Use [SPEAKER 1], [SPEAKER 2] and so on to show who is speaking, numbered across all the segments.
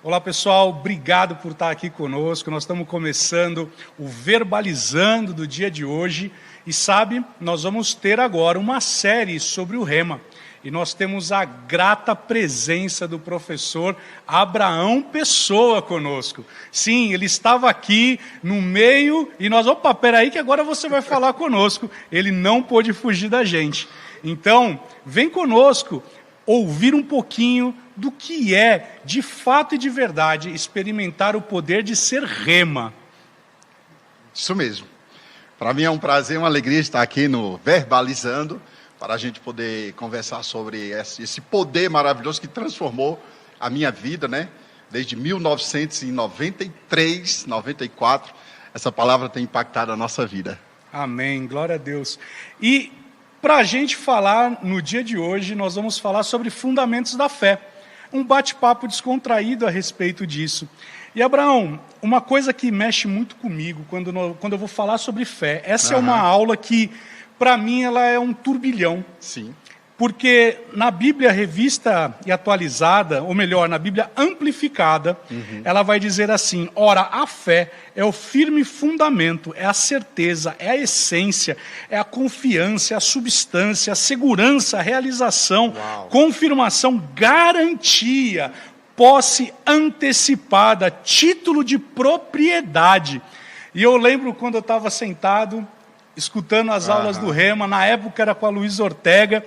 [SPEAKER 1] Olá pessoal, obrigado por estar aqui conosco. Nós estamos começando o Verbalizando do dia de hoje. E sabe, nós vamos ter agora uma série sobre o Rema. E nós temos a grata presença do professor Abraão Pessoa conosco. Sim, ele estava aqui no meio e nós, opa, peraí que agora você vai falar conosco. Ele não pôde fugir da gente. Então, vem conosco ouvir um pouquinho do que é, de fato e de verdade, experimentar o poder de ser Rema.
[SPEAKER 2] Isso mesmo. Para mim é um prazer, uma alegria estar aqui no Verbalizando, para a gente poder conversar sobre esse poder maravilhoso que transformou a minha vida, né? Desde 1993, 94, essa palavra tem impactado a nossa vida.
[SPEAKER 1] Amém, glória a Deus. E para a gente falar no dia de hoje, nós vamos falar sobre fundamentos da fé. Um bate-papo descontraído a respeito disso. E Abraão, uma coisa que mexe muito comigo quando eu vou falar sobre fé, essa é uma aula que, para mim, ela é um turbilhão.
[SPEAKER 2] Sim.
[SPEAKER 1] Porque na Bíblia revista e atualizada, ou melhor, na Bíblia amplificada, ela vai dizer assim: ora, a fé é o firme fundamento, é a certeza, é a essência, é a confiança, é a substância, a segurança, a realização, confirmação, garantia, posse antecipada, título de propriedade. E eu lembro quando eu estava sentado, escutando as aulas do Rema, na época era com a Luísa Ortega,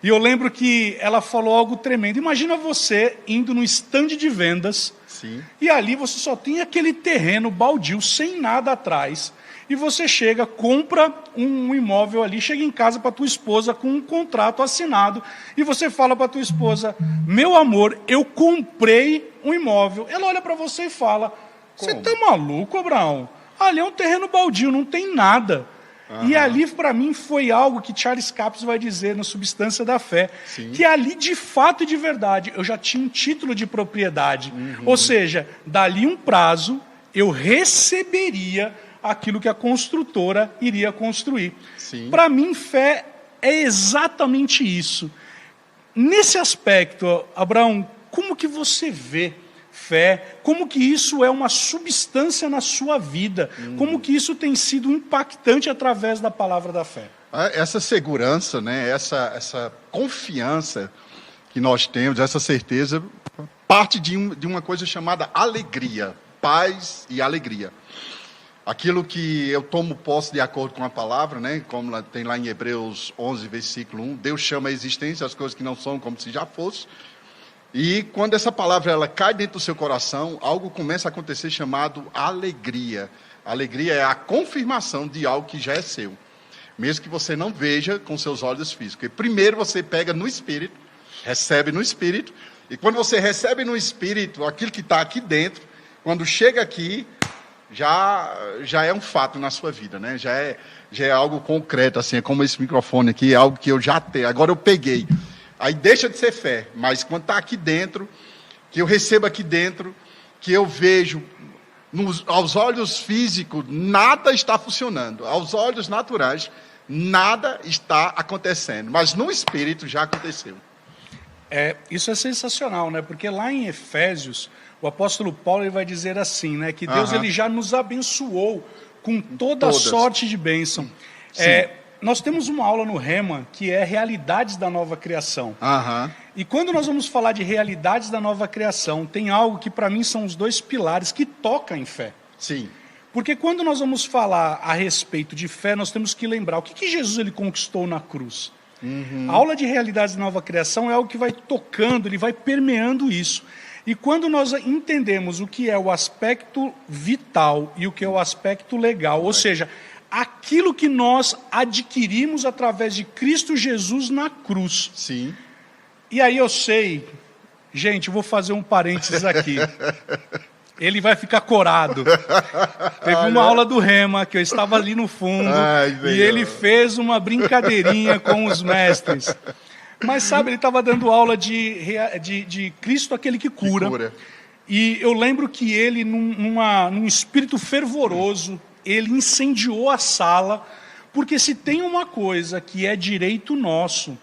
[SPEAKER 1] e eu lembro que ela falou algo tremendo. Imagina você indo no stand de vendas,
[SPEAKER 2] Sim.
[SPEAKER 1] E ali você só tem aquele terreno baldio, sem nada atrás, e você chega, compra um imóvel ali, chega em casa para tua esposa com um contrato assinado, e você fala para tua esposa: meu amor, eu comprei um imóvel. Ela olha para você e fala: você está maluco, Abraão? Ali é um terreno baldio, não tem nada. E ali, para mim, foi algo que Charles Capps vai dizer na Substância da Fé, que ali, de fato e de verdade, eu já tinha um título de propriedade. Ou seja, dali um prazo, eu receberia aquilo que a construtora iria construir. Para mim, fé é exatamente isso. Nesse aspecto, Abraão, como que você vê fé? Como que isso é uma substância na sua vida? Como que isso tem sido impactante através da palavra da fé?
[SPEAKER 2] Essa segurança, né? Essa confiança que nós temos, essa certeza, parte de uma coisa chamada alegria, paz e alegria. Aquilo que eu tomo posse de acordo com a palavra, né? Como tem lá em Hebreus 11, versículo 1, Deus chama a existência as coisas que não são como se já fossem. E quando essa palavra ela cai dentro do seu coração, algo começa a acontecer chamado alegria. A alegria é a confirmação de algo que já é seu, mesmo que você não veja com seus olhos físicos. E primeiro você pega no Espírito, recebe no Espírito, e quando você recebe no Espírito aquilo que está aqui dentro, quando chega aqui, já é um fato na sua vida, né? Já é algo concreto, assim, é como esse microfone aqui, é algo que eu já tenho, agora eu peguei. Aí deixa de ser fé, mas quando está aqui dentro, que eu recebo aqui dentro, que eu vejo, aos olhos físicos, nada está funcionando. Aos olhos naturais, nada está acontecendo. Mas no Espírito já aconteceu.
[SPEAKER 1] Isso é sensacional, né? Porque lá em Efésios, o apóstolo Paulo ele vai dizer assim, né? Que Deus ele já nos abençoou com toda sorte de bênção. Nós temos uma aula no Rema que é Realidades da Nova Criação. E quando nós vamos falar de Realidades da Nova Criação, tem algo que para mim são os dois pilares que tocam em fé.
[SPEAKER 2] Sim.
[SPEAKER 1] Porque quando nós vamos falar a respeito de fé, nós temos que lembrar o que Jesus ele conquistou na cruz. A aula de Realidades da Nova Criação é algo que vai tocando, ele vai permeando isso. E quando nós entendemos o que é o aspecto vital e o que é o aspecto legal, ou seja, aquilo que nós adquirimos através de Cristo Jesus na cruz.
[SPEAKER 2] Sim.
[SPEAKER 1] E aí eu sei, gente, eu vou fazer um parênteses aqui. Ele vai ficar corado. Teve uma aula do Rema, que eu estava ali no fundo, e ele fez uma brincadeirinha com os mestres. Mas sabe, ele estava dando aula de Cristo, aquele que cura. E eu lembro que ele, num espírito fervoroso, ele incendiou a sala, porque se tem uma coisa que é direito nosso,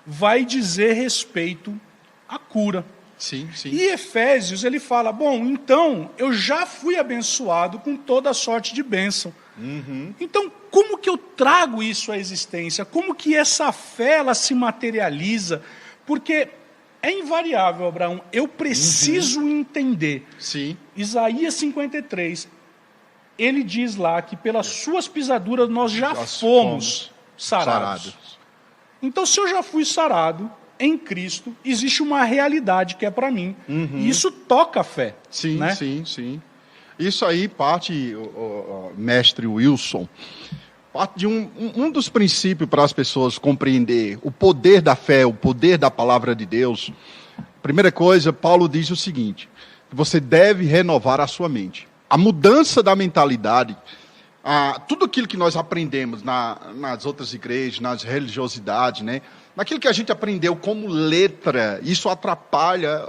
[SPEAKER 1] vai dizer respeito à cura.
[SPEAKER 2] Sim, sim.
[SPEAKER 1] E Efésios, ele fala, bom, então, eu já fui abençoado com toda a sorte de bênção. Então, como que eu trago isso à existência? Como que essa fé, ela se materializa? Porque é invariável, Abraão, eu preciso entender.
[SPEAKER 2] Sim.
[SPEAKER 1] Isaías 53, ele diz lá que pelas suas pisaduras nós já fomos sarados. Então, se eu já fui sarado em Cristo, existe uma realidade que é para mim. E isso toca a fé.
[SPEAKER 2] Sim,
[SPEAKER 1] né?
[SPEAKER 2] sim. Isso aí parte, o mestre Wilson, parte de um dos princípios para as pessoas compreender o poder da fé, o poder da palavra de Deus. Primeira coisa, Paulo diz o seguinte, que você deve renovar a sua mente. A mudança da mentalidade, tudo aquilo que nós aprendemos nas outras igrejas, nas religiosidades, né? Naquilo que a gente aprendeu como letra, isso atrapalha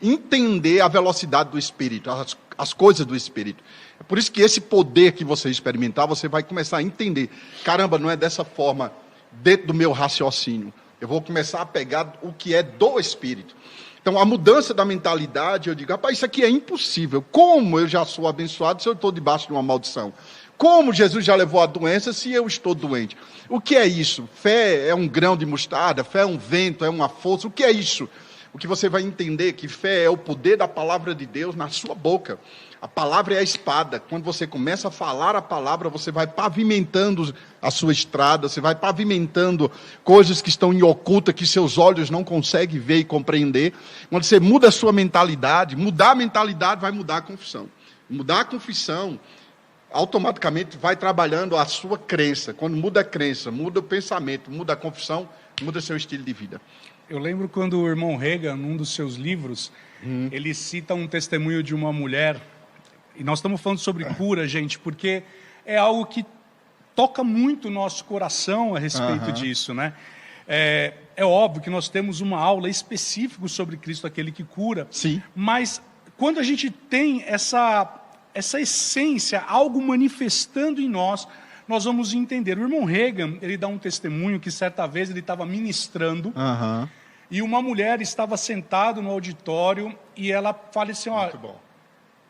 [SPEAKER 2] entender a velocidade do Espírito, as coisas do Espírito. É por isso que esse poder que você experimentar, você vai começar a entender. Caramba, não é dessa forma, dentro do meu raciocínio. Eu vou começar a pegar o que é do Espírito. Então, a mudança da mentalidade, eu digo, rapaz, isso aqui é impossível. Como eu já sou abençoado se eu estou debaixo de uma maldição? Como Jesus já levou a doença se eu estou doente? O que é isso? Fé é um grão de mostarda? Fé é um vento? É uma força? O que é isso? O que você vai entender que fé é o poder da palavra de Deus na sua boca. A palavra é a espada. Quando você começa a falar a palavra, você vai pavimentando a sua estrada, você vai pavimentando coisas que estão em oculta, que seus olhos não conseguem ver e compreender. Quando você muda a sua mentalidade, mudar a mentalidade vai mudar a confissão. Mudar a confissão automaticamente vai trabalhando a sua crença. Quando muda a crença, muda o pensamento, muda a confissão, muda seu estilo de vida.
[SPEAKER 1] Eu lembro quando o irmão Reagan, num dos seus livros, ele cita um testemunho de uma mulher, e nós estamos falando sobre cura, gente, porque é algo que toca muito o nosso coração a respeito disso, né? É óbvio que nós temos uma aula específica sobre Cristo, aquele que cura,
[SPEAKER 2] Sim.
[SPEAKER 1] Mas quando a gente tem essa essência, algo manifestando em nós, nós vamos entender. O irmão Reagan, ele dá um testemunho que certa vez ele estava ministrando e uma mulher estava sentada no auditório e ela fala assim, ó,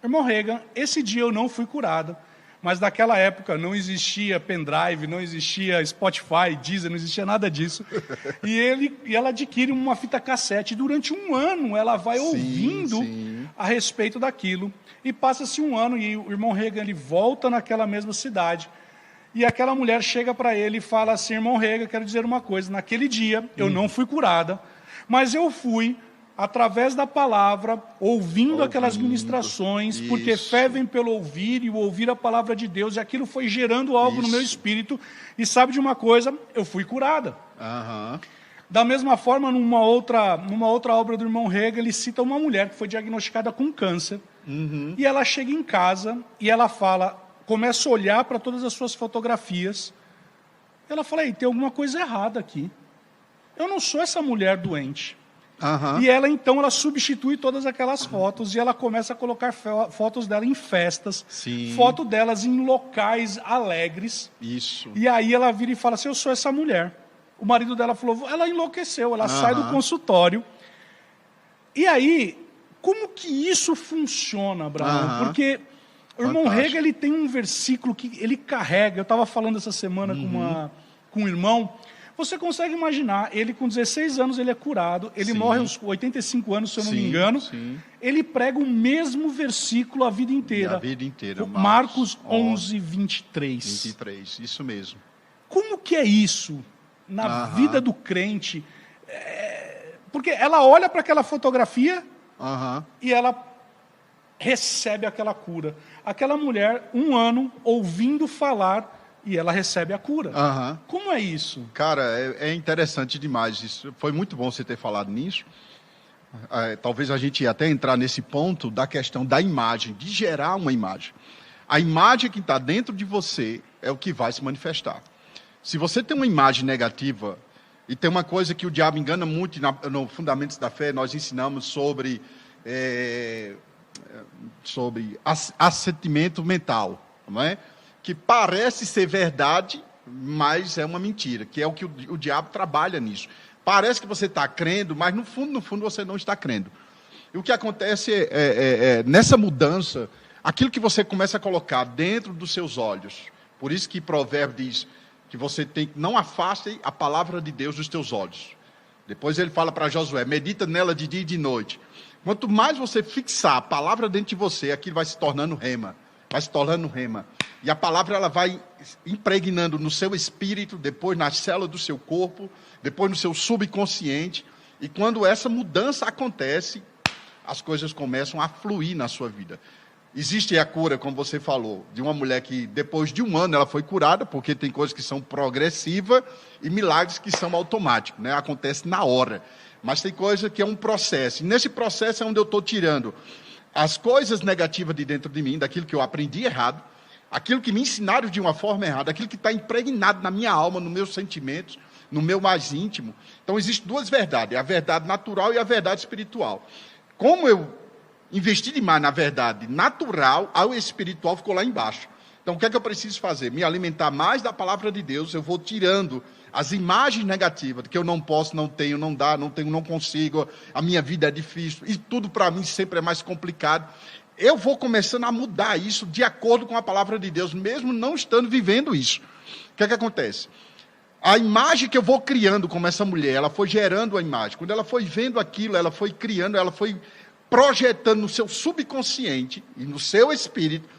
[SPEAKER 1] irmão Reagan, esse dia eu não fui curada, mas naquela época não existia pendrive, não existia Spotify, Deezer, não existia nada disso. E ela adquire uma fita cassete. E durante um ano ela vai ouvindo a respeito daquilo. E passa-se um ano e o irmão Reagan ele volta naquela mesma cidade. E aquela mulher chega para ele e fala assim, irmão Reagan, quero dizer uma coisa, naquele dia eu não fui curada, mas eu fui através da palavra, ouvindo aquelas ministrações, porque fé vem pelo ouvir, e o ouvir a palavra de Deus, e aquilo foi gerando algo no meu espírito, e sabe de uma coisa? Eu fui curada. Da mesma forma, numa outra obra do irmão Reagan, ele cita uma mulher que foi diagnosticada com câncer, e ela chega em casa, e ela fala, começa a olhar para todas as suas fotografias, ela fala, tem alguma coisa errada aqui, eu não sou essa mulher doente. E ela, então, ela substitui todas aquelas fotos e ela começa a colocar fotos dela em festas, foto delas em locais alegres. E aí ela vira e fala assim, eu sou essa mulher. O marido dela falou, ela enlouqueceu, ela sai do consultório. E aí, como que isso funciona, Abraão? Porque o irmão Reagan, ele tem um versículo que ele carrega. Eu estava falando essa semana com um irmão. Você consegue imaginar, ele com 16 anos ele é curado, ele morre aos 85 anos, se eu não me engano, ele prega o mesmo versículo a vida inteira. Marcos 11, 23.
[SPEAKER 2] 23, isso mesmo.
[SPEAKER 1] Como que é isso na vida do crente? Porque ela olha para aquela fotografia e ela recebe aquela cura. Aquela mulher, um ano, ouvindo falar, e ela recebe a cura. Como é isso?
[SPEAKER 2] Cara, é interessante demais. Isso foi muito bom você ter falado nisso. Talvez a gente ia até entrar nesse ponto da questão da imagem, de gerar uma imagem. A imagem que está dentro de você é o que vai se manifestar. Se você tem uma imagem negativa, e tem uma coisa que o diabo engana muito no Fundamentos da Fé, nós ensinamos sobre assentimento mental, não é? Que parece ser verdade, mas é uma mentira, que é o que o diabo trabalha nisso. Parece que você está crendo, mas no fundo você não está crendo. E o que acontece nessa mudança, aquilo que você começa a colocar dentro dos seus olhos. Por isso que Provérbio diz que você tem que não afaste a palavra de Deus dos teus olhos. Depois ele fala para Josué, medita nela de dia e de noite. Quanto mais você fixar a palavra dentro de você, aquilo vai se tornando rema. Vai se tornando rema. E a palavra ela vai impregnando no seu espírito, depois nas células do seu corpo, depois no seu subconsciente. E quando essa mudança acontece, as coisas começam a fluir na sua vida. Existe a cura, como você falou, de uma mulher que depois de 1 ano ela foi curada, porque tem coisas que são progressivas e milagres que são automáticos, né? Acontece na hora. Mas tem coisa que é um processo. E nesse processo é onde eu estou tirando as coisas negativas de dentro de mim, daquilo que eu aprendi errado, aquilo que me ensinaram de uma forma errada, aquilo que está impregnado na minha alma, nos meus sentimentos, no meu mais íntimo. Então, existem 2 verdades, a verdade natural e a verdade espiritual. Como eu investi demais na verdade natural, ao espiritual ficou lá embaixo. Então, o que é que eu preciso fazer? Me alimentar mais da palavra de Deus, eu vou tirando as imagens negativas, de que eu não posso, não tenho, não dá, não tenho, não consigo, a minha vida é difícil, e tudo para mim sempre é mais complicado. Eu vou começando a mudar isso de acordo com a palavra de Deus, mesmo não estando vivendo isso. O que é que acontece? A imagem que eu vou criando como essa mulher, ela foi gerando a imagem. Quando ela foi vendo aquilo, ela foi criando, ela foi projetando no seu subconsciente e no seu espírito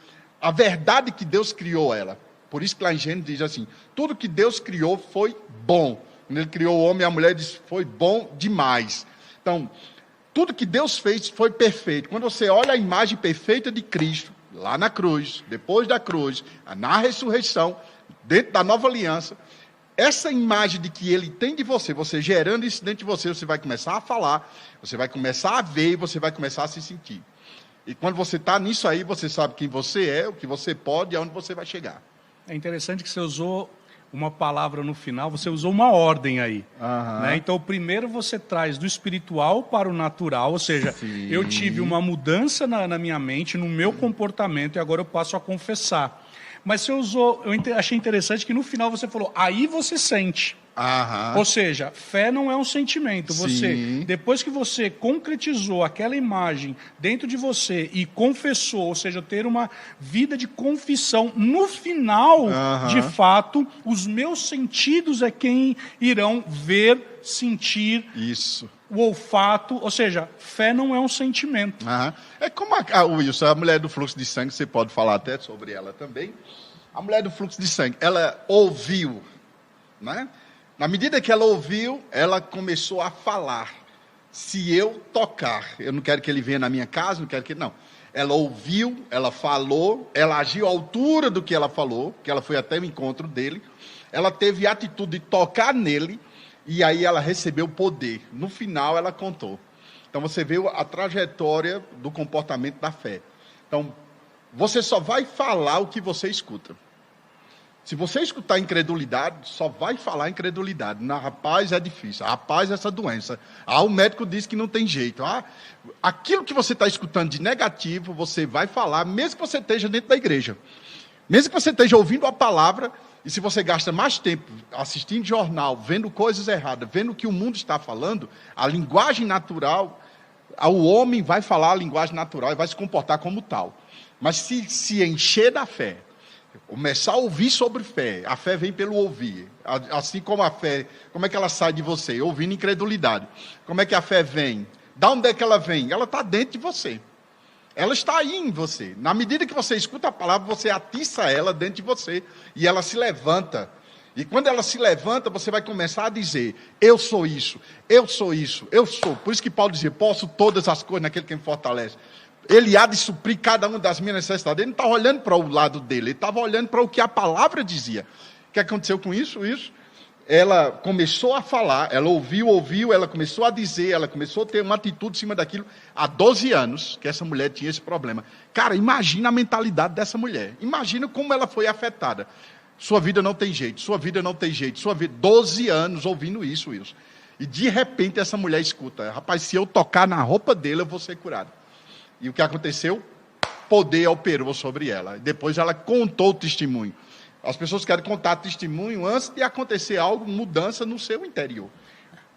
[SPEAKER 2] a verdade que Deus criou ela. Por isso que lá em Gênesis diz assim, tudo que Deus criou foi bom. Quando ele criou o homem e a mulher, disse, foi bom demais. Então, tudo que Deus fez foi perfeito. Quando você olha a imagem perfeita de Cristo, lá na cruz, depois da cruz, na ressurreição, dentro da nova aliança, essa imagem de que ele tem de você, você gerando isso dentro de você, você vai começar a falar, você vai começar a ver e você vai começar a se sentir. E quando você está nisso aí, você sabe quem você é, o que você pode e aonde você vai chegar.
[SPEAKER 1] É interessante que você usou uma palavra no final, você usou uma ordem aí. Né? Então, primeiro você traz do espiritual para o natural, ou seja, sim, eu tive uma mudança na minha mente, no meu comportamento, e agora eu passo a confessar. Mas você usou, eu achei interessante que no final você falou, aí você sente. Ou seja, fé não é um sentimento. Você, depois que você concretizou aquela imagem dentro de você e confessou, ou seja, ter uma vida de confissão, no final, de fato, os meus sentidos é quem irão ver, sentir,
[SPEAKER 2] isso,
[SPEAKER 1] o olfato, ou seja, fé não é um sentimento.
[SPEAKER 2] É como Wilson, a mulher do fluxo de sangue, você pode falar até sobre ela também. A mulher do fluxo de sangue, ela ouviu, né? Na medida que ela ouviu, ela começou a falar. Se eu tocar, eu não quero que ele venha na minha casa, não quero que... Não. Ela ouviu, ela falou, ela agiu à altura do que ela falou, que ela foi até o encontro dele. Ela teve a atitude de tocar nele, e aí ela recebeu poder. No final, ela contou. Então, você vê a trajetória do comportamento da fé. Então, você só vai falar o que você escuta. Se você escutar incredulidade, só vai falar incredulidade. Rapaz, é difícil. Rapaz, essa doença. O médico diz que não tem jeito. Aquilo que você está escutando de negativo, você vai falar, mesmo que você esteja dentro da igreja. Mesmo que você esteja ouvindo a palavra, e se você gasta mais tempo assistindo jornal, vendo coisas erradas, vendo o que o mundo está falando, a linguagem natural, o homem vai falar a linguagem natural e vai se comportar como tal. Mas se encher da fé, começar a ouvir sobre fé, a fé vem pelo ouvir, assim como a fé, como é que ela sai de você? Ouvindo incredulidade. Como é que a fé vem? Da onde é que ela vem? Ela está dentro de você, ela está aí em você. Na medida que você escuta a palavra, você atiça ela dentro de você, e ela se levanta, e quando ela se levanta, você vai começar a dizer, eu sou isso, eu sou isso, eu sou. Por isso que Paulo dizia, posso todas as coisas naquele que me fortalece. Ele há de suprir cada uma das minhas necessidades. Ele não estava olhando para o lado dele, ele estava olhando para o que a palavra dizia. O que aconteceu com isso? Ela começou a falar, ela ouviu, ela começou a dizer, ela começou a ter uma atitude em cima daquilo. Há 12 anos que essa mulher tinha esse problema. Cara, imagina a mentalidade dessa mulher. Imagina como ela foi afetada. Sua vida não tem jeito, sua vida não tem jeito, sua vida... 12 anos ouvindo isso, Wilson. E de repente essa mulher escuta, rapaz, se eu tocar na roupa dele, eu vou ser curado. E o que aconteceu? Poder operou sobre ela. Depois ela contou o testemunho. As pessoas querem contar testemunho antes de acontecer algo, mudança no seu interior.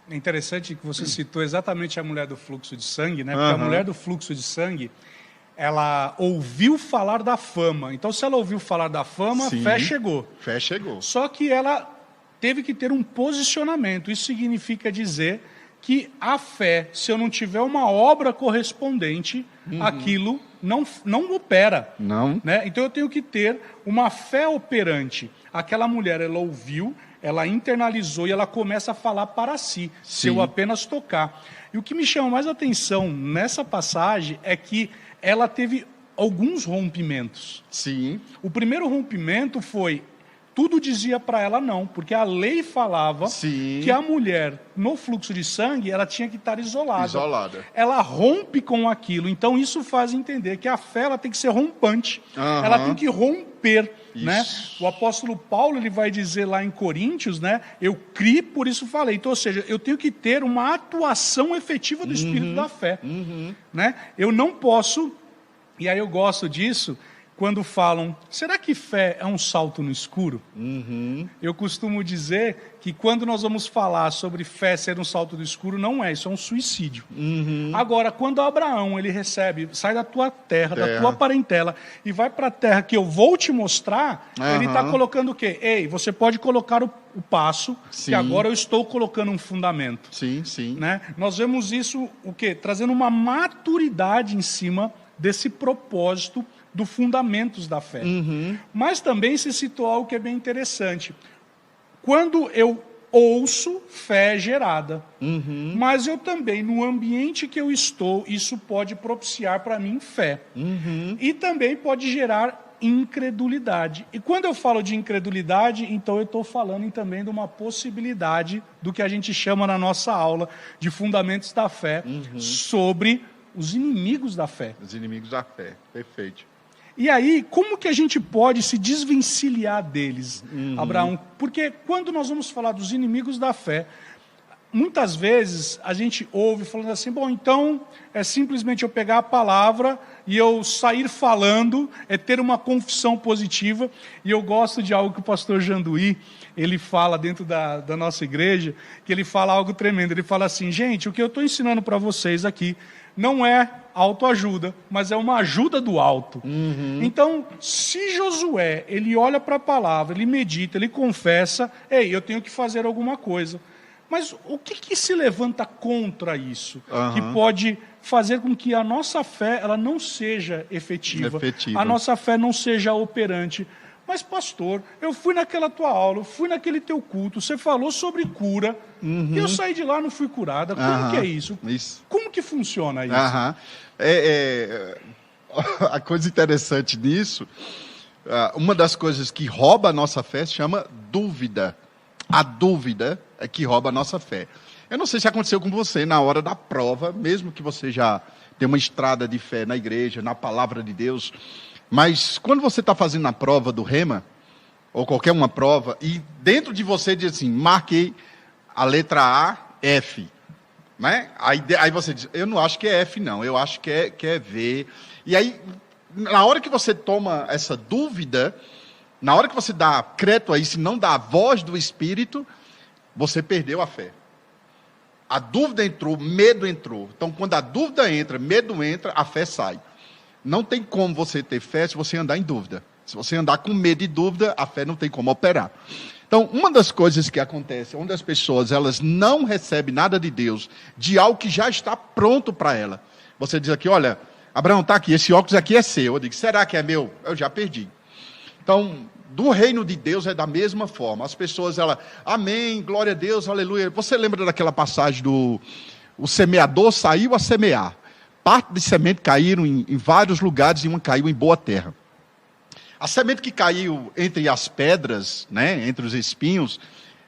[SPEAKER 1] É interessante que você citou exatamente a mulher do fluxo de sangue, né? Porque a mulher do fluxo de sangue, ela ouviu falar da fama. Então, se ela ouviu falar da fama,
[SPEAKER 2] Sim.
[SPEAKER 1] fé chegou.
[SPEAKER 2] Fé chegou.
[SPEAKER 1] Só que ela teve que ter um posicionamento. Isso significa dizer que a fé, se eu não tiver uma obra correspondente, aquilo não opera.
[SPEAKER 2] Não.
[SPEAKER 1] Né? Então eu tenho que ter uma fé operante. Aquela mulher, ela ouviu, ela internalizou e ela começa a falar para si, se eu apenas tocar. E o que me chama mais atenção nessa passagem é que ela teve alguns rompimentos.
[SPEAKER 2] Sim.
[SPEAKER 1] O primeiro rompimento foi, tudo dizia para ela não, porque a lei falava
[SPEAKER 2] Sim.
[SPEAKER 1] que a mulher, no fluxo de sangue, ela tinha que estar isolada.
[SPEAKER 2] Isolada.
[SPEAKER 1] Ela rompe com aquilo. Então, isso faz entender que a fé ela tem que ser rompante. Ela tem que romper. Né? O apóstolo Paulo ele vai dizer lá em Coríntios, né? Eu criei, por isso falei. Então, ou seja, eu tenho que ter uma atuação efetiva do Espírito da fé. Né? Eu não posso, e aí eu gosto disso, quando falam, será que fé é um salto no escuro? Eu costumo dizer que quando nós vamos falar sobre fé ser um salto no escuro, não é, isso é um suicídio. Agora, quando Abraão ele recebe, sai da tua terra, da tua parentela, e vai para a terra que eu vou te mostrar, ele está colocando o quê? Ei, você pode colocar o passo, que agora eu estou colocando um fundamento.
[SPEAKER 2] Sim, sim.
[SPEAKER 1] Né? Nós vemos isso, o quê? Trazendo uma maturidade em cima desse propósito dos fundamentos da fé. Mas também se citou algo que é bem interessante. Quando eu ouço, fé é gerada. Mas eu também, no ambiente que eu estou, isso pode propiciar para mim fé. E também pode gerar incredulidade. E quando eu falo de incredulidade, então eu estou falando também de uma possibilidade do que a gente chama na nossa aula de fundamentos da fé, sobre os inimigos da fé.
[SPEAKER 2] Os inimigos da fé, perfeito.
[SPEAKER 1] E aí, como que a gente pode se desvencilhar deles, Abraão? Porque quando nós vamos falar dos inimigos da fé, muitas vezes a gente ouve falando assim, bom, então é simplesmente eu pegar a palavra e eu sair falando, é ter uma confissão positiva. E eu gosto de algo que o pastor Janduí, ele fala dentro da nossa igreja, que ele fala algo tremendo. Ele fala assim, gente, o que eu estou ensinando para vocês aqui não é autoajuda, mas é uma ajuda do alto. Então, se Josué, ele olha para a palavra, ele medita, ele confessa, ei, eu tenho que fazer alguma coisa. Mas o que se levanta contra isso? Que pode fazer com que a nossa fé ela não seja efetiva. A nossa fé não seja operante. Mas, pastor, eu fui naquela tua aula, eu fui naquele teu culto, você falou sobre cura, e eu saí de lá e não fui curada. Como que é isso? Como que funciona isso?
[SPEAKER 2] A coisa interessante nisso, uma das coisas que rouba a nossa fé se chama dúvida. A dúvida é que rouba a nossa fé. Eu não sei se aconteceu com você na hora da prova, mesmo que você já tenha uma estrada de fé na igreja, na palavra de Deus, mas quando você está fazendo a prova do Rema, ou qualquer uma prova, e dentro de você diz assim, marquei a letra A, F. Né? Aí você diz, eu não acho que é F não, eu acho que é V. E aí, na hora que você toma essa dúvida, na hora que você dá crédito a isso, não dá a voz do Espírito, você perdeu a fé. A dúvida entrou, medo entrou. Então, quando a dúvida entra, medo entra, a fé sai. Não tem como você ter fé se você andar em dúvida. Se você andar com medo e dúvida, a fé não tem como operar. Então, uma das coisas que acontece, onde as pessoas elas não recebem nada de Deus, de algo que já está pronto para ela. Você diz aqui, olha, Abraão, está aqui, esse óculos aqui é seu. Eu digo, será que é meu? Eu já perdi. Então, do reino de Deus é da mesma forma. As pessoas, amém, glória a Deus, aleluia. Você lembra daquela passagem o semeador saiu a semear. Parte de semente caíram em vários lugares e uma caiu em boa terra. A semente que caiu entre as pedras, né, entre os espinhos,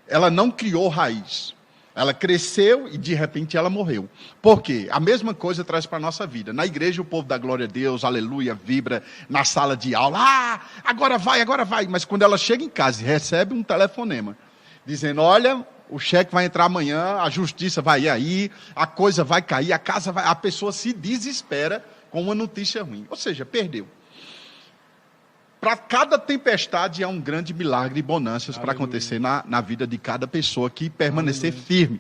[SPEAKER 2] ela não criou raiz. Ela cresceu e de repente ela morreu. Por quê? A mesma coisa traz para a nossa vida. Na igreja o povo dá glória a Deus, aleluia, vibra. Na sala de aula, agora vai. Mas quando ela chega em casa e recebe um telefonema, dizendo, olha, o cheque vai entrar amanhã, a justiça vai ir aí, a coisa vai cair, a casa vai... A pessoa se desespera com uma notícia ruim. Ou seja, perdeu. Para cada tempestade há um grande milagre e bonanças para acontecer na vida de cada pessoa que permanecer firme.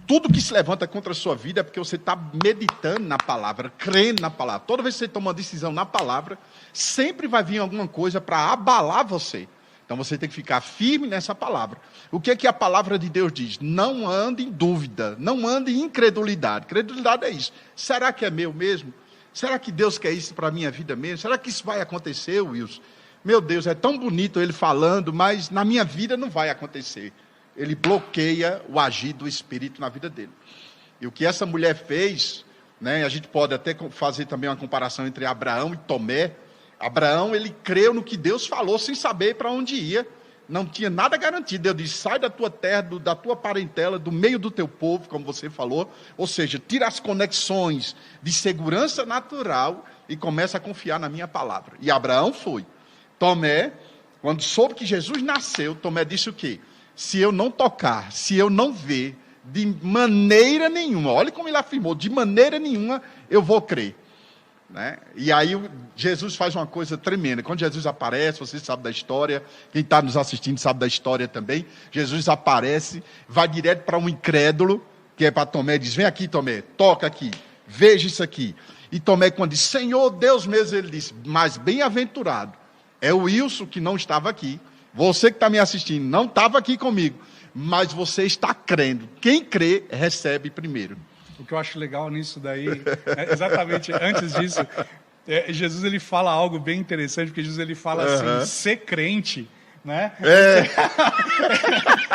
[SPEAKER 2] tudo que se levanta contra a sua vida é porque você está meditando na palavra, crendo na palavra. Toda vez que você toma uma decisão na palavra, sempre vai vir alguma coisa para abalar você. Então você tem que ficar firme nessa palavra. O que é que a palavra de Deus diz? Não ande em dúvida, não ande em incredulidade. Credulidade é isso. Será que é meu mesmo? Será que Deus quer isso para a minha vida mesmo? Será que isso vai acontecer, Wilson? Meu Deus, é tão bonito ele falando, mas na minha vida não vai acontecer. Ele bloqueia o agir do Espírito na vida dele. E o que essa mulher fez, né, a gente pode até fazer também uma comparação entre Abraão e Tomé. Abraão, ele creu no que Deus falou sem saber para onde ia. Não tinha nada garantido. Deus disse, sai da tua terra, da tua parentela, do meio do teu povo, como você falou. Ou seja, tira as conexões de segurança natural e começa a confiar na minha palavra. E Abraão foi. Tomé, quando soube que Jesus nasceu, Tomé disse o quê? Se eu não tocar, se eu não ver, de maneira nenhuma, olha como ele afirmou, de maneira nenhuma eu vou crer. Né? E aí Jesus faz uma coisa tremenda. Quando Jesus aparece, você sabe da história, quem está nos assistindo sabe da história também. Jesus aparece, vai direto para um incrédulo, que é para Tomé, diz, vem aqui Tomé, toca aqui, veja isso aqui. E Tomé quando diz, Senhor Deus mesmo, ele disse, mas bem-aventurado é o Wilson que não estava aqui. Você que está me assistindo não estava aqui comigo, mas você está crendo. Quem crê, recebe primeiro.
[SPEAKER 1] O que eu acho legal nisso daí, exatamente antes disso, Jesus ele fala algo bem interessante, porque Jesus ele fala assim, ser crente, né?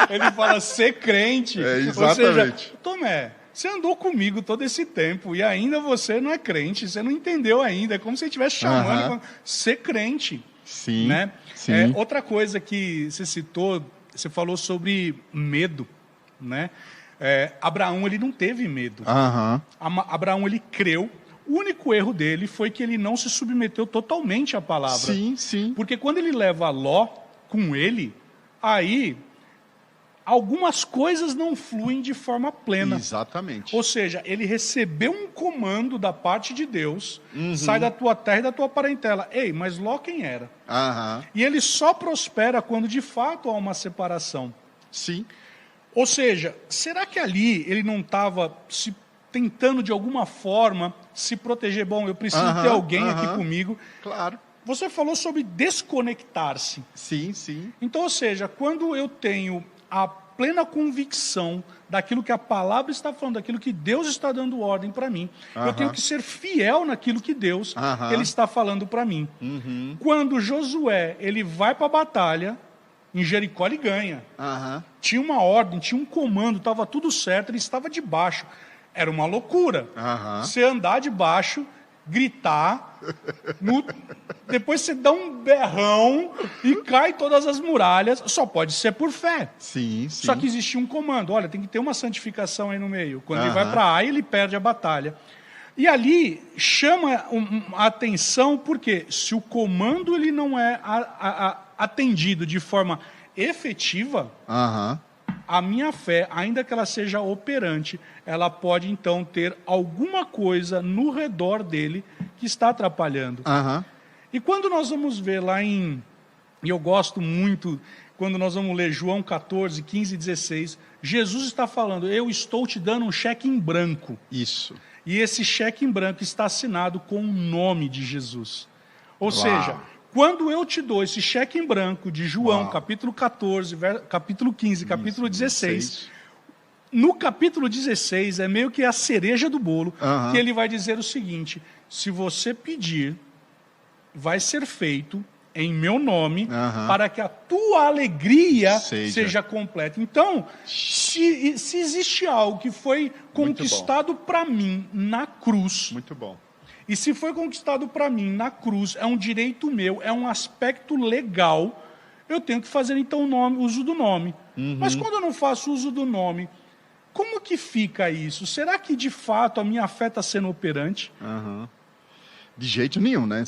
[SPEAKER 1] Ele fala ser crente.
[SPEAKER 2] Exatamente.
[SPEAKER 1] Ou seja, Tomé, você andou comigo todo esse tempo e ainda você não é crente, você não entendeu ainda, é como se ele estivesse chamando, ser crente.
[SPEAKER 2] Sim,
[SPEAKER 1] né?
[SPEAKER 2] sim.
[SPEAKER 1] Outra coisa que você citou, você falou sobre medo, né? Abraão, ele não teve medo. Abraão, ele creu. O único erro dele foi que ele não se submeteu totalmente à palavra.
[SPEAKER 2] Sim, sim.
[SPEAKER 1] Porque quando ele leva Ló com ele, aí algumas coisas não fluem de forma plena.
[SPEAKER 2] Exatamente.
[SPEAKER 1] Ou seja, ele recebeu um comando da parte de Deus, sai da tua terra e da tua parentela. Ei, mas Ló quem era? E ele só prospera quando de fato há uma separação.
[SPEAKER 2] Sim.
[SPEAKER 1] Ou seja, será que ali ele não estava se tentando de alguma forma se proteger? Bom, eu preciso ter alguém aqui comigo.
[SPEAKER 2] Claro.
[SPEAKER 1] Você falou sobre desconectar-se.
[SPEAKER 2] Sim, sim.
[SPEAKER 1] Então, ou seja, quando eu tenho a plena convicção daquilo que a palavra está falando, daquilo que Deus está dando ordem para mim, eu tenho que ser fiel naquilo que Deus ele está falando para mim. Quando Josué ele vai para a batalha, em Jericó ele ganha. Tinha uma ordem, tinha um comando, estava tudo certo, ele estava debaixo. Era uma loucura. Você andar debaixo, gritar, depois você dá um berrão e cai todas as muralhas, só pode ser por fé.
[SPEAKER 2] Sim, sim.
[SPEAKER 1] Só que existia um comando, olha, tem que ter uma santificação aí no meio. Quando ele vai para Ai, ele perde a batalha. E ali chama a atenção, porque se o comando ele não é atendido de forma efetiva, a minha fé, ainda que ela seja operante, ela pode então ter alguma coisa no redor dele que está atrapalhando. E quando nós vamos ver lá e eu gosto muito, quando nós vamos ler João 14, 15 e 16, Jesus está falando, eu estou te dando um cheque em branco.
[SPEAKER 2] Isso.
[SPEAKER 1] E esse cheque em branco está assinado com o nome de Jesus. Ou seja, quando eu te dou esse cheque em branco de João, capítulo 14, capítulo 15, capítulo 16, no capítulo 16 é meio que a cereja do bolo, que ele vai dizer o seguinte, se você pedir, vai ser feito em meu nome, para que a tua alegria seja completa. Então, se existe algo que foi conquistado para mim na cruz,
[SPEAKER 2] muito bom.
[SPEAKER 1] E se foi conquistado para mim na cruz, é um direito meu, é um aspecto legal, eu tenho que fazer então uso do nome. Mas quando eu não faço uso do nome, como que fica isso? Será que de fato a minha fé está sendo operante?
[SPEAKER 2] De jeito nenhum, né?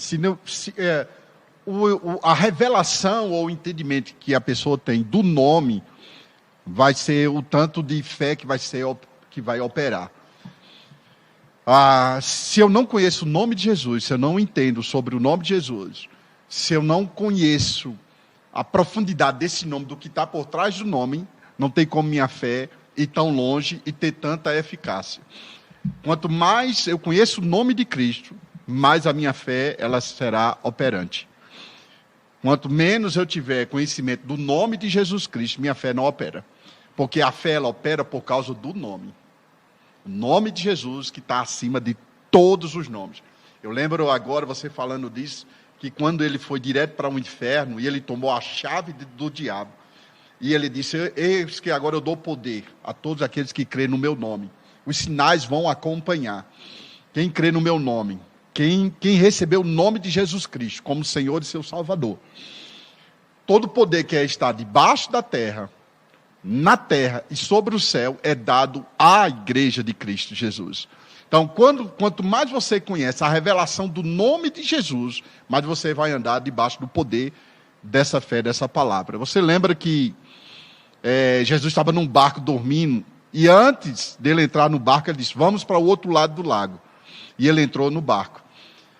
[SPEAKER 2] A revelação ou o entendimento que a pessoa tem do nome vai ser o tanto de fé que vai operar. Se eu não conheço o nome de Jesus, se eu não entendo sobre o nome de Jesus, se eu não conheço a profundidade desse nome, do que está por trás do nome, não tem como minha fé ir tão longe e ter tanta eficácia. Quanto mais eu conheço o nome de Cristo, mais a minha fé ela será operante. Quanto menos eu tiver conhecimento do nome de Jesus Cristo, minha fé não opera. Porque a fé ela opera por causa do nome. O nome de Jesus que está acima de todos os nomes. Eu lembro agora você falando disso, que quando ele foi direto para o inferno e ele tomou a chave do diabo, e ele disse, eis que agora eu dou poder a todos aqueles que creem no meu nome. Os sinais vão acompanhar. Quem crê no meu nome, quem recebeu o nome de Jesus Cristo como Senhor e seu Salvador. Todo poder que está debaixo da terra, na terra e sobre o céu, é dado à igreja de Cristo Jesus. Então, quanto mais você conhece a revelação do nome de Jesus, mais você vai andar debaixo do poder dessa fé, dessa palavra. Você lembra que Jesus estava num barco dormindo, e antes dele entrar no barco, ele disse, vamos para o outro lado do lago. E ele entrou no barco.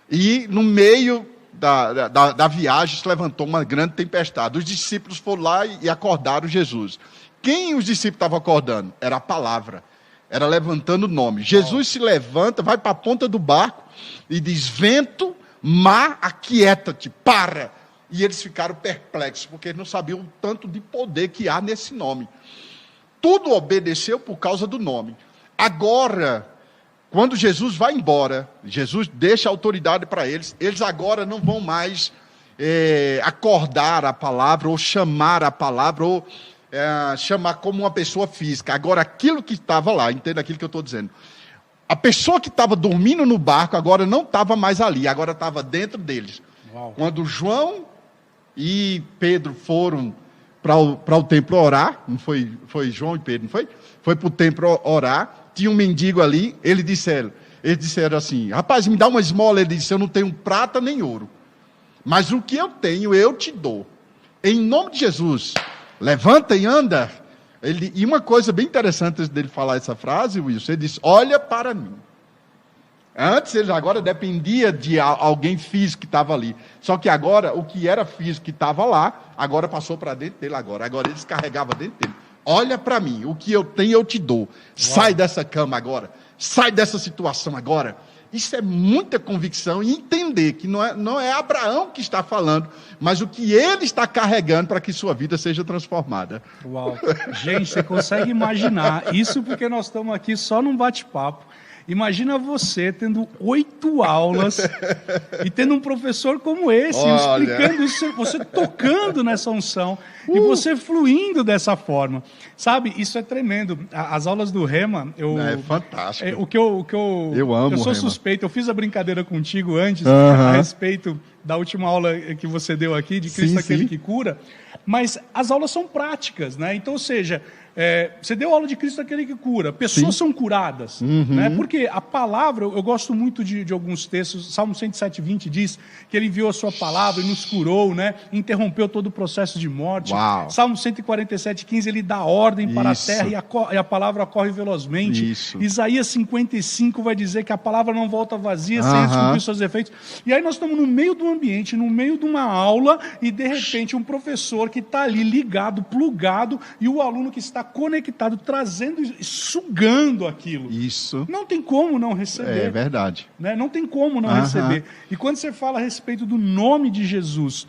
[SPEAKER 2] E no meio da viagem se levantou uma grande tempestade. Os discípulos foram lá e acordaram Jesus. Quem os discípulos estavam acordando? Era a palavra. Era levantando o nome. Jesus se levanta, vai para a ponta do barco e diz, vento, mar, aquieta-te, para. E eles ficaram perplexos, porque eles não sabiam o tanto de poder que há nesse nome. Tudo obedeceu por causa do nome. Agora, quando Jesus vai embora, Jesus deixa a autoridade para eles, eles agora não vão mais acordar a palavra, ou chamar a palavra, ou chamar como uma pessoa física. Agora, aquilo que estava lá, entenda aquilo que eu estou dizendo. A pessoa que estava dormindo no barco, agora não estava mais ali, agora estava dentro deles. Uau. Quando João e Pedro foram para o templo orar, não foi João e Pedro, não foi? Foi para o templo orar, tinha um mendigo ali, eles disseram assim, rapaz, me dá uma esmola. Ele disse, eu não tenho prata nem ouro, mas o que eu tenho eu te dou, em nome de Jesus, levanta e anda. E uma coisa bem interessante dele falar essa frase, Wilson, ele disse, olha para mim. Antes, ele agora dependia de alguém físico que estava ali. Só que agora, o que era físico que estava lá, agora passou para dentro dele agora. Agora ele descarregava dentro dele. Olha para mim, o que eu tenho eu te dou. Uau. Sai dessa cama agora. Sai dessa situação agora. Isso é muita convicção e entender que não é Abraão que está falando, mas o que ele está carregando para que sua vida seja transformada.
[SPEAKER 1] Uau! Gente, você consegue imaginar isso porque nós estamos aqui só num bate-papo. Imagina você tendo 8 aulas e tendo um professor como esse, explicando isso, você tocando nessa unção e você fluindo dessa forma. Sabe, isso é tremendo. As aulas do Rema,
[SPEAKER 2] é fantástico.
[SPEAKER 1] Eu amo. Eu sou suspeito, eu fiz a brincadeira contigo antes, a respeito da última aula que você deu aqui, de Cristo aquele que cura, mas as aulas são práticas, né? Então, ou seja, você deu aula de Cristo aquele que cura, pessoas são curadas, né? Porque a palavra, eu gosto muito de alguns textos, Salmo 107:20 diz que ele enviou a sua palavra e nos curou, né? Interrompeu todo o processo de morte.
[SPEAKER 2] Uau.
[SPEAKER 1] Salmo 147:15 ele dá ordem para a terra e a palavra corre velozmente. Isaías 55 vai dizer que a palavra não volta vazia sem cumprir seus efeitos. E aí nós estamos no meio do ambiente, no meio de uma aula e de repente um professor que está ali ligado, plugado, e o aluno que está conectado, trazendo e sugando aquilo.
[SPEAKER 2] Isso.
[SPEAKER 1] Não tem como não receber.
[SPEAKER 2] É verdade.
[SPEAKER 1] Né? Não tem como não receber. E quando você fala a respeito do nome de Jesus,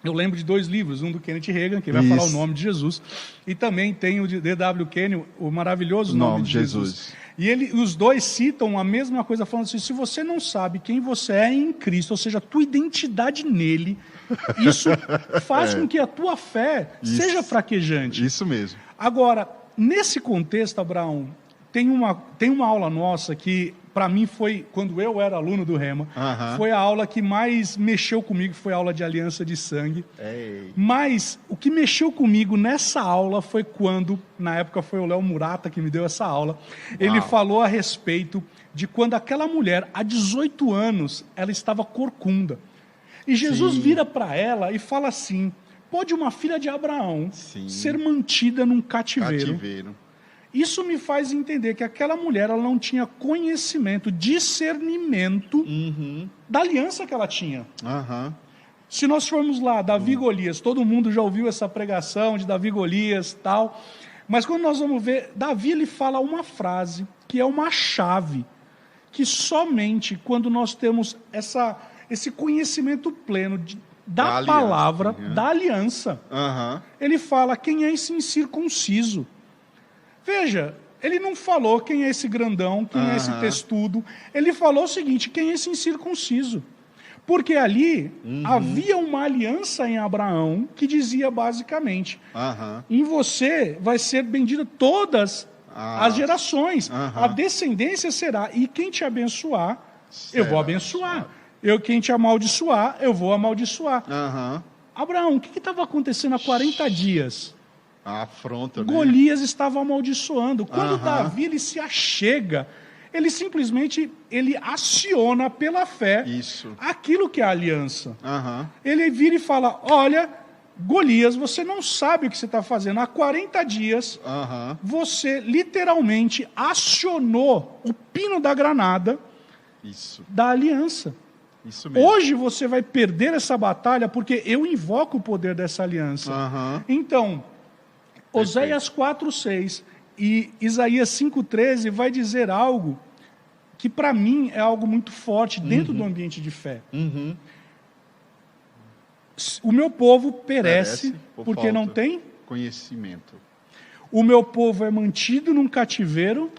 [SPEAKER 1] eu lembro de 2 livros, um do Kenneth Hagin, que vai falar o nome de Jesus, e também tem o de D.W. Kenyon, o maravilhoso nome de Jesus. E os dois citam a mesma coisa, falando assim, se você não sabe quem você é em Cristo, ou seja, a tua identidade nele, isso faz com que a tua fé seja fraquejante.
[SPEAKER 2] Isso mesmo.
[SPEAKER 1] Agora, nesse contexto, Abraão, tem uma aula nossa que, para mim, foi, quando eu era aluno do Rema, foi a aula que mais mexeu comigo, foi a aula de aliança de sangue.
[SPEAKER 2] Ei.
[SPEAKER 1] Mas o que mexeu comigo nessa aula foi quando, na época foi o Léo Murata que me deu essa aula, ele falou a respeito de quando aquela mulher, há 18 anos, ela estava corcunda. E Jesus vira para ela e fala assim, pode uma filha de Abraão ser mantida num cativeiro? Isso me faz entender que aquela mulher ela não tinha conhecimento, discernimento da aliança que ela tinha. Se nós formos lá, Davi e Golias, todo mundo já ouviu essa pregação de Davi e Golias e tal, Mas quando nós vamos ver, Davi ele fala uma frase que é uma chave, que somente quando nós temos esse conhecimento pleno da palavra, da aliança, ele fala quem é esse incircunciso. Veja, ele não falou quem é esse grandão, quem é esse testudo, ele falou o seguinte, quem é esse incircunciso. Porque ali havia uma aliança em Abraão que dizia basicamente, em você vai ser bendita todas as gerações, a descendência será, e quem te abençoar, eu vou abençoar. Quem te amaldiçoar, eu vou amaldiçoar. Abraão, o que estava acontecendo há 40 dias?
[SPEAKER 2] A afronta,
[SPEAKER 1] Golias estava amaldiçoando. Quando Davi ele se achega, ele simplesmente aciona pela fé aquilo que é a aliança. Ele vira e fala, olha, Golias, você não sabe o que você está fazendo. Há 40 dias, você literalmente acionou o pino da granada da aliança.
[SPEAKER 2] Isso mesmo.
[SPEAKER 1] Hoje você vai perder essa batalha porque eu invoco o poder dessa aliança. Então, Oséias 4:6 e Isaías 5:13 vai dizer algo que para mim é algo muito forte dentro do ambiente de fé. O meu povo perece porque não tem
[SPEAKER 2] conhecimento.
[SPEAKER 1] O meu povo é mantido num cativeiro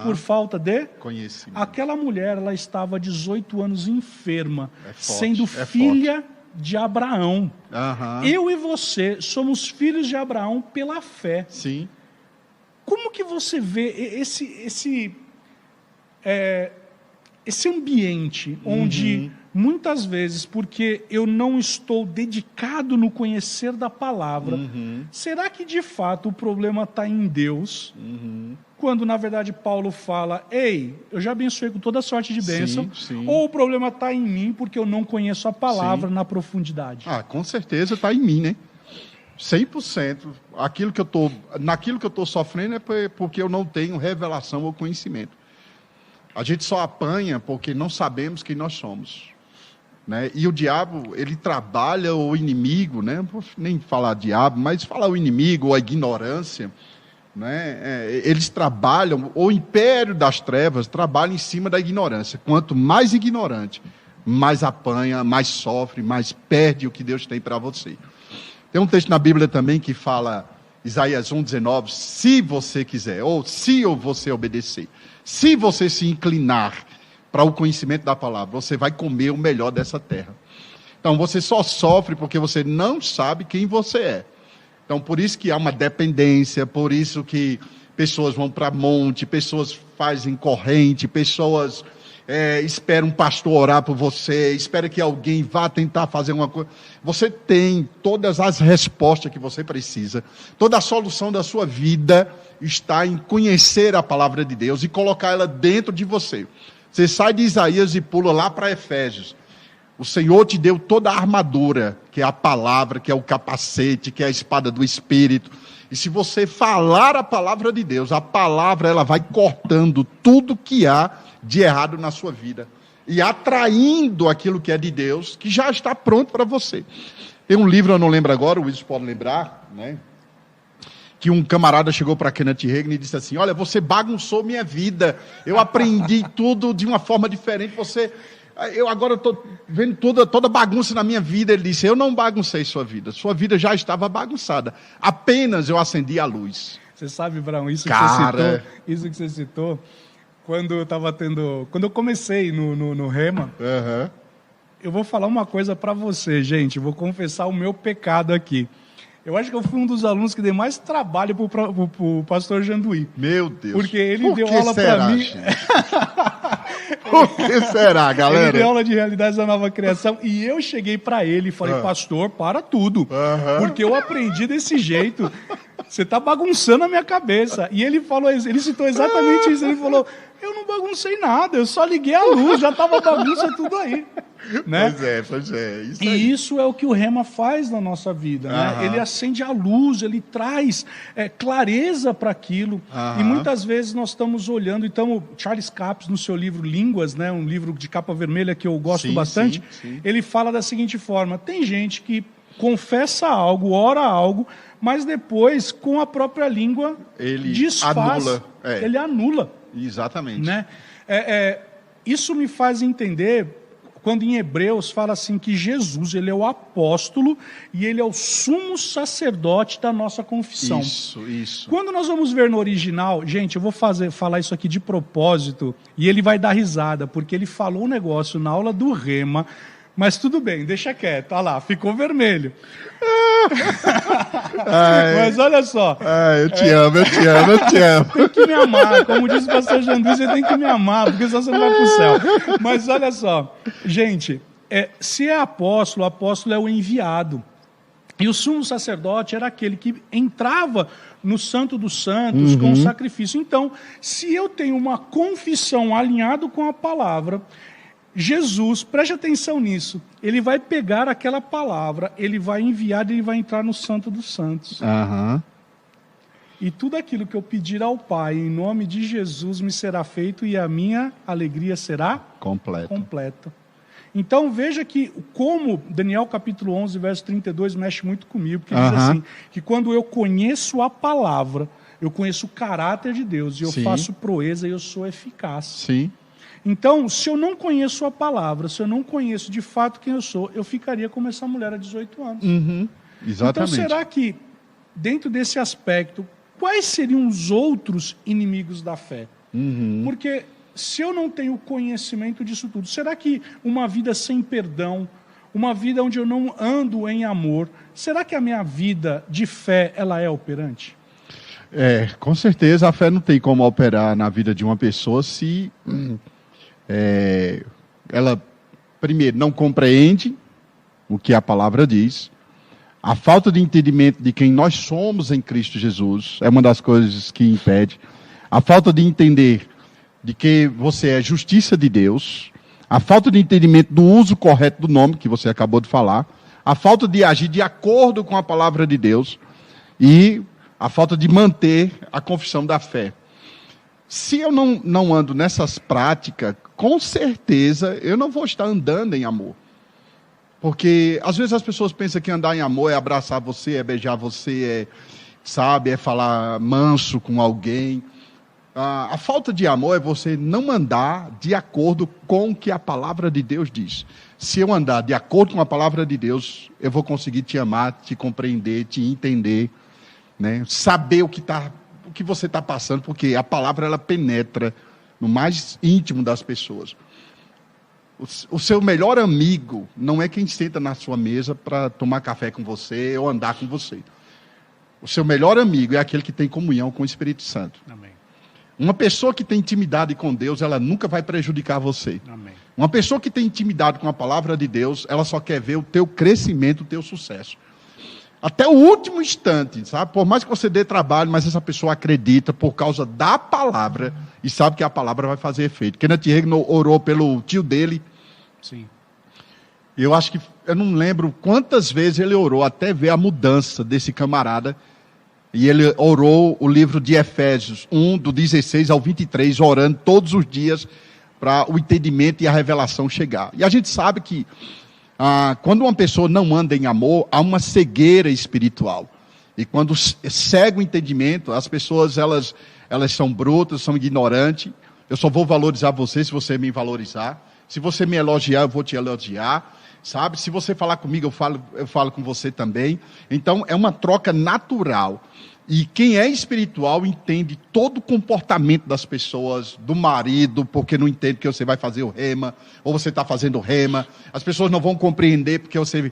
[SPEAKER 1] por falta de
[SPEAKER 2] conhecimento.
[SPEAKER 1] Aquela mulher, ela estava 18 anos enferma, sendo filha de Abraão. Eu e você somos filhos de Abraão pela fé.
[SPEAKER 2] Sim.
[SPEAKER 1] Como que você vê esse ambiente onde muitas vezes, porque eu não estou dedicado no conhecer da palavra, será que de fato o problema está em Deus? Quando na verdade Paulo fala, ei, eu já abençoei com toda sorte de bênção, ou o problema está em mim porque eu não conheço a palavra na profundidade?
[SPEAKER 2] Com certeza está em mim, né? 100%. Naquilo que eu estou sofrendo é porque eu não tenho revelação ou conhecimento. A gente só apanha porque não sabemos quem nós somos. Né? E o diabo, ele trabalha, o inimigo, né? Não vou nem falar diabo, mas falar o inimigo ou a ignorância, né? Eles trabalham, o império das trevas trabalha em cima da ignorância. Quanto mais ignorante, mais apanha, mais sofre, mais perde o que Deus tem para você. Tem um texto na Bíblia também que fala, Isaías 1:19, se você quiser, ou se você obedecer, se você se inclinar para o conhecimento da palavra, você vai comer o melhor dessa terra. Então, você só sofre porque você não sabe quem você é. Então, por isso que há uma dependência, por isso que pessoas vão para monte, pessoas fazem corrente, pessoas esperam um pastor orar por você, espera que alguém vá tentar fazer uma coisa. Você tem todas as respostas que você precisa, toda a solução da sua vida está em conhecer a palavra de Deus e colocar ela dentro de você. Você sai de Isaías e pula lá para Efésios. O Senhor te deu toda a armadura, que é a palavra, que é o capacete, que é a espada do Espírito. E se você falar a palavra de Deus, a palavra ela vai cortando tudo que há de errado na sua vida. E atraindo aquilo que é de Deus, que já está pronto para você. Tem um livro, eu não lembro agora, o Wilson pode lembrar, né? Que um camarada chegou para Kenneth Hagin e disse assim, olha, você bagunçou minha vida, eu aprendi tudo de uma forma diferente, eu agora estou vendo toda bagunça na minha vida. Ele disse, eu não baguncei sua vida já estava bagunçada, apenas eu acendi a luz.
[SPEAKER 1] Você sabe, Brão, isso que você citou, quando eu comecei no Rema, eu vou falar uma coisa para você, gente, vou confessar o meu pecado aqui. Eu acho que eu fui um dos alunos que dei mais trabalho pro pastor Janduí.
[SPEAKER 2] Meu Deus.
[SPEAKER 1] Porque ele deu aula para mim.
[SPEAKER 2] Por que será, galera?
[SPEAKER 1] Ele deu aula de realidades da nova criação e eu cheguei para ele e falei, pastor, para tudo. Porque eu aprendi desse jeito. Você está bagunçando a minha cabeça. E ele citou exatamente isso. Ele falou, eu não baguncei nada, eu só liguei a luz, já estava bagunça tudo aí. Né?
[SPEAKER 2] Pois é. Isso
[SPEAKER 1] e
[SPEAKER 2] aí.
[SPEAKER 1] Isso é o que o Rema faz na nossa vida. Né? Ele acende a luz, ele traz clareza para aquilo. E muitas vezes nós estamos olhando, então, Charles Capps, no seu livro Línguas, né, um livro de capa vermelha que eu gosto bastante, ele fala da seguinte forma, tem gente que confessa algo, ora algo, mas depois, com a própria língua,
[SPEAKER 2] Ele
[SPEAKER 1] desfaz.
[SPEAKER 2] anula.
[SPEAKER 1] Ele anula.
[SPEAKER 2] Exatamente.
[SPEAKER 1] Né? Isso me faz entender, quando em Hebreus fala assim que Jesus, ele é o apóstolo e ele é o sumo sacerdote da nossa confissão.
[SPEAKER 2] Isso.
[SPEAKER 1] Quando nós vamos ver no original, gente, eu vou falar isso aqui de propósito e ele vai dar risada, porque ele falou um negócio na aula do Rema, mas tudo bem, deixa quieto, olha lá, ficou vermelho. Mas olha só.
[SPEAKER 2] Eu te amo.
[SPEAKER 1] Tem que me amar, como disse o pastor Jandu, você tem que me amar, porque senão você não vai para o céu. Mas olha só, gente, se é apóstolo, o apóstolo é o enviado. E o sumo sacerdote era aquele que entrava no Santo dos Santos com o sacrifício. Então, se eu tenho uma confissão alinhada com a palavra, Jesus, preste atenção nisso, ele vai pegar aquela palavra, ele vai enviar e ele vai entrar no Santo dos Santos. E tudo aquilo que eu pedir ao Pai, em nome de Jesus, me será feito e a minha alegria será completa. Então veja que como Daniel capítulo 11, verso 32 mexe muito comigo, porque diz assim, que quando eu conheço a palavra, eu conheço o caráter de Deus, e eu faço proeza e eu sou eficaz.
[SPEAKER 2] Sim.
[SPEAKER 1] Então, se eu não conheço a palavra, se eu não conheço de fato quem eu sou, eu ficaria como essa mulher há 18 anos.
[SPEAKER 2] Exatamente.
[SPEAKER 1] Então, será que, dentro desse aspecto, quais seriam os outros inimigos da fé? Porque se eu não tenho conhecimento disso tudo, será que uma vida sem perdão, uma vida onde eu não ando em amor, será que a minha vida de fé ela é operante?
[SPEAKER 2] Com certeza a fé não tem como operar na vida de uma pessoa se ela, primeiro, não compreende o que a palavra diz. A falta de entendimento de quem nós somos em Cristo Jesus é uma das coisas que impede. A falta de entender de que você é justiça de Deus. A falta de entendimento do uso correto do nome, que você acabou de falar. A falta de agir de acordo com a palavra de Deus. E a falta de manter a confissão da fé. Se eu não ando nessas práticas, com certeza eu não vou estar andando em amor. Porque às vezes as pessoas pensam que andar em amor é abraçar você, é beijar você, é falar manso com alguém. A falta de amor é você não andar de acordo com o que a palavra de Deus diz. Se eu andar de acordo com a palavra de Deus, eu vou conseguir te amar, te compreender, te entender, né? Saber o que você está passando, porque a palavra ela penetra no mais íntimo das pessoas. O seu melhor amigo não é quem senta na sua mesa para tomar café com você ou andar com você. O seu melhor amigo é aquele que tem comunhão com o Espírito Santo.
[SPEAKER 1] Amém.
[SPEAKER 2] Uma pessoa que tem intimidade com Deus, ela nunca vai prejudicar você.
[SPEAKER 1] Amém.
[SPEAKER 2] Uma pessoa que tem intimidade com a palavra de Deus, ela só quer ver o teu crescimento, o teu sucesso. Até o último instante, sabe? Por mais que você dê trabalho, mas essa pessoa acredita por causa da palavra e sabe que a palavra vai fazer efeito. Kenneth Hagin orou pelo tio dele.
[SPEAKER 1] Sim.
[SPEAKER 2] Eu não lembro quantas vezes ele orou até ver a mudança desse camarada. E ele orou o livro de Efésios 1, do 16 ao 23, orando todos os dias para o entendimento e a revelação chegar. E a gente sabe que quando uma pessoa não anda em amor, há uma cegueira espiritual. E quando cega o entendimento, as pessoas elas são brutas, são ignorantes. Eu só vou valorizar você se você me valorizar. Se você me elogiar, eu vou te elogiar. Sabe? Se você falar comigo, eu falo com você também. Então, é uma troca natural. E quem é espiritual entende todo o comportamento das pessoas, do marido, porque não entende que você vai fazer o rema, ou você está fazendo o rema. As pessoas não vão compreender porque você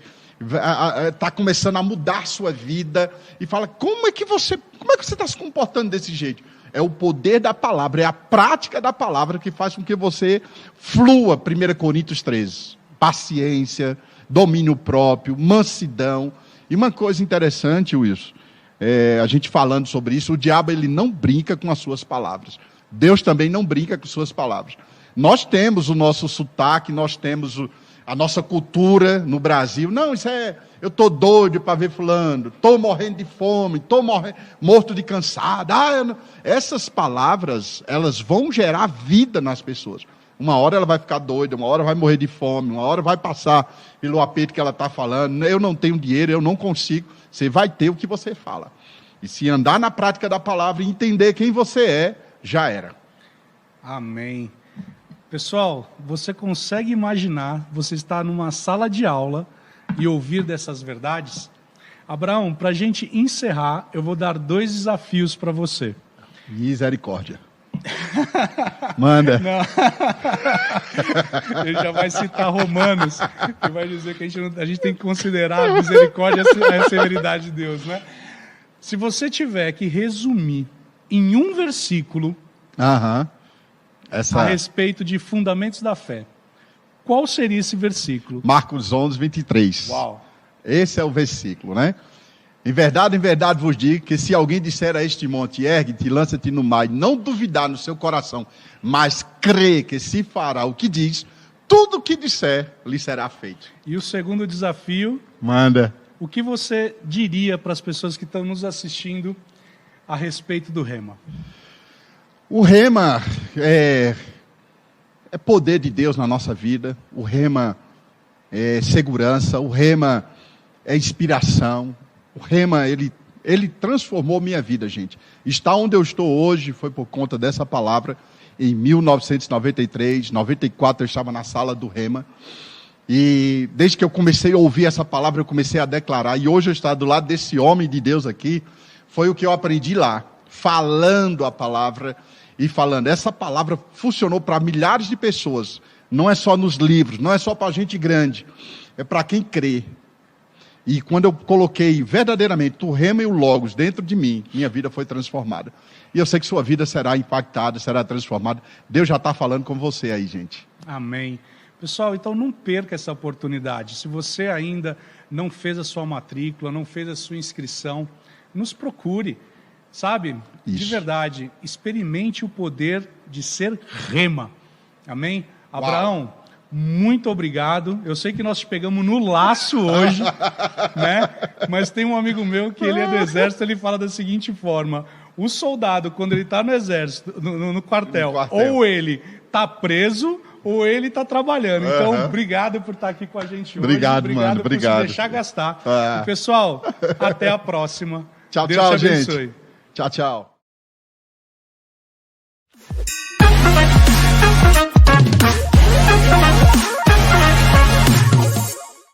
[SPEAKER 2] está começando a mudar a sua vida. E fala, como é que você está se comportando desse jeito? É o poder da palavra, é a prática da palavra que faz com que você flua. 1 Coríntios 13. Paciência, domínio próprio, mansidão. E uma coisa interessante, Wilson, a gente falando sobre isso, o diabo ele não brinca com as suas palavras. Deus também não brinca com suas palavras. Nós temos o nosso sotaque, nós temos a nossa cultura no Brasil. Não, eu estou doido para ver fulano, estou morrendo de fome, estou morto de cansado. Essas palavras, elas vão gerar vida nas pessoas. Uma hora ela vai ficar doida, uma hora vai morrer de fome, uma hora vai passar pelo aperto que ela está falando. Eu não tenho dinheiro, eu não consigo. Você vai ter o que você fala. E se andar na prática da palavra e entender quem você é, já era.
[SPEAKER 1] Amém. Pessoal, você consegue imaginar você estar numa sala de aula e ouvir dessas verdades? Abraão, para a gente encerrar, eu vou dar 2 desafios para você.
[SPEAKER 2] Misericórdia. Manda.
[SPEAKER 1] Não. Ele já vai citar Romanos, que vai dizer que a gente tem que considerar a misericórdia e a severidade de Deus, né? Se você tiver que resumir em um versículo a respeito de fundamentos da fé, qual seria esse versículo?
[SPEAKER 2] Marcos 11, 23.
[SPEAKER 1] Uau.
[SPEAKER 2] Esse é o versículo, né? Em verdade vos digo que se alguém disser a este monte, ergue-te e lança-te no mar, e não duvidar no seu coração, mas crê que se fará o que diz, tudo o que disser lhe será feito.
[SPEAKER 1] E o segundo desafio?
[SPEAKER 2] Manda.
[SPEAKER 1] O que você diria para as pessoas que estão nos assistindo a respeito do rema?
[SPEAKER 2] O rema é poder de Deus na nossa vida, o rema é segurança, o rema é inspiração. O rema, ele transformou minha vida, gente. Estar onde eu estou hoje foi por conta dessa palavra. Em 1993, 94, eu estava na sala do rema. E desde que eu comecei a ouvir essa palavra, eu comecei a declarar. E hoje eu estou do lado desse homem de Deus aqui. Foi o que eu aprendi lá, falando a palavra e falando. Essa palavra funcionou para milhares de pessoas. Não é só nos livros, não é só para gente grande. É para quem crê. E quando eu coloquei verdadeiramente o rema e o logos dentro de mim, minha vida foi transformada. E eu sei que sua vida será impactada, será transformada. Deus já está falando com você aí, gente.
[SPEAKER 1] Amém. Pessoal, então não perca essa oportunidade. Se você ainda não fez a sua matrícula, não fez a sua inscrição, nos procure. Sabe?
[SPEAKER 2] Isso.
[SPEAKER 1] De verdade, experimente o poder de ser rema. Amém?
[SPEAKER 2] Uau.
[SPEAKER 1] Abraão, muito obrigado. Eu sei que nós te pegamos no laço hoje, né? Mas tem um amigo meu que ele é do exército, ele fala da seguinte forma: o soldado, quando ele está no exército, no quartel, ou ele está preso, ou ele está trabalhando. Então, obrigado por estar aqui com a gente hoje.
[SPEAKER 2] Obrigado, mano. Obrigado.
[SPEAKER 1] Por se deixar gastar. E, pessoal, até a próxima.
[SPEAKER 2] Tchau,
[SPEAKER 1] Deus
[SPEAKER 2] tchau,
[SPEAKER 1] te abençoe.
[SPEAKER 2] gente. Tchau, tchau.